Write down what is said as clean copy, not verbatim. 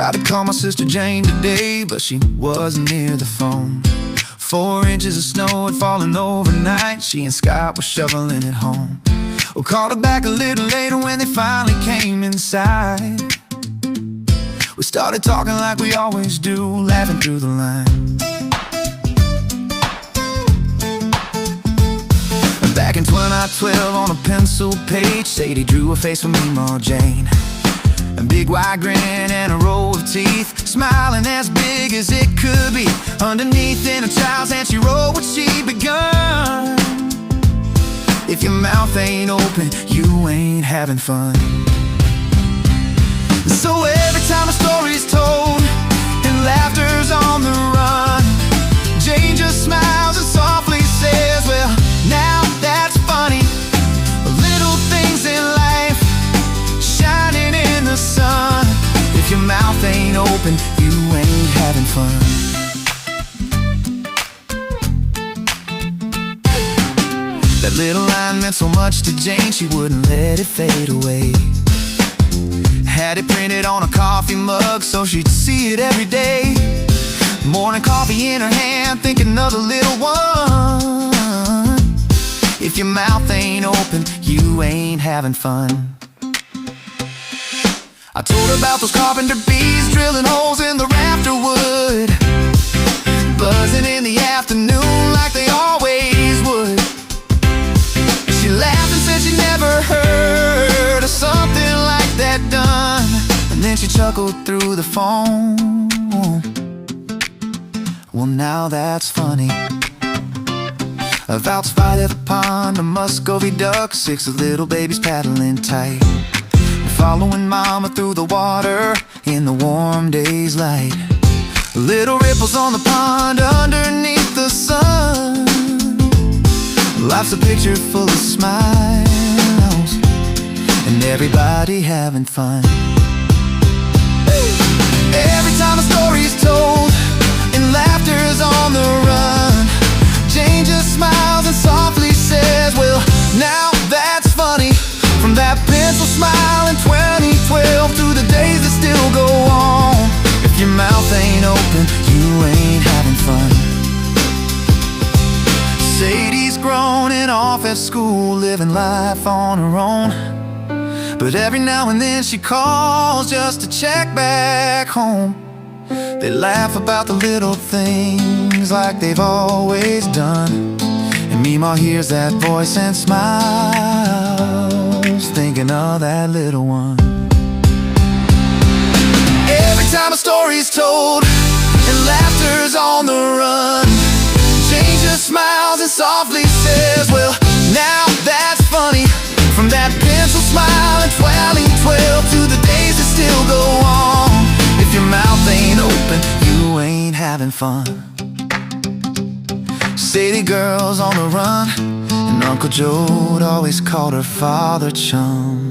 Tried to call my sister Jane today, but she wasn't near the phone. 4 inches of snow had fallen overnight. She and Scott were shoveling it home. We called her back a little later when they finally came inside. We started talking like we always do, laughing through the line. Back in 2012 on a pencil page, Sadie drew a face for me, Ma Jane. A big wide grin and a row of teeth, smiling as big as it could be. Underneath in a child's hand she wrote what she'd begun. If your mouth ain't open, you ain't having fun. So every time a story's told and laughter's on the run, Jane just smiles and softly says, well, now that's funny. Little things in life shining in the sun. If your mouth ain't open, you ain't having fun. That little line meant so much to Jane, she wouldn't let it fade away. Had it printed on a coffee mug so she'd see it every day. Morning coffee in her hand, thinking of the little one. If your mouth ain't open, you ain't having fun. I told her about those carpenter bees drilling holes in the rafter wood, buzzing in the afternoon like they always would. She laughed and said she never heard of something like that done. And then she chuckled through the phone. Well, now that's funny. Outside of the pond, a Muscovy duck, 6 little babies paddling tight, following mama through the water in the warm day's light. Little ripples on the pond underneath the sun. Life's a picture full of smiles and everybody having fun. Every time a story's told and laughter's on the run, Jane just smiles and softly says, well, now that's funny. From that pencil smile in 2012 to the days that still go on. If your mouth ain't open, you ain't having fun. Sadie's grown and off at school, living life on her own. But every now and then she calls just to check back home. They laugh about the little things like they've always done. And Mima hears that voice and smiles, thinking of that little one. Every time a story's told and laughter's on the run, Jane just smiles and softly says, well, now that's funny. From that pencil smile in 2012 to the days that still go on. If your mouth ain't open, you ain't having fun. Sadie girl's on the run, and Uncle Joe'd always called her father chum.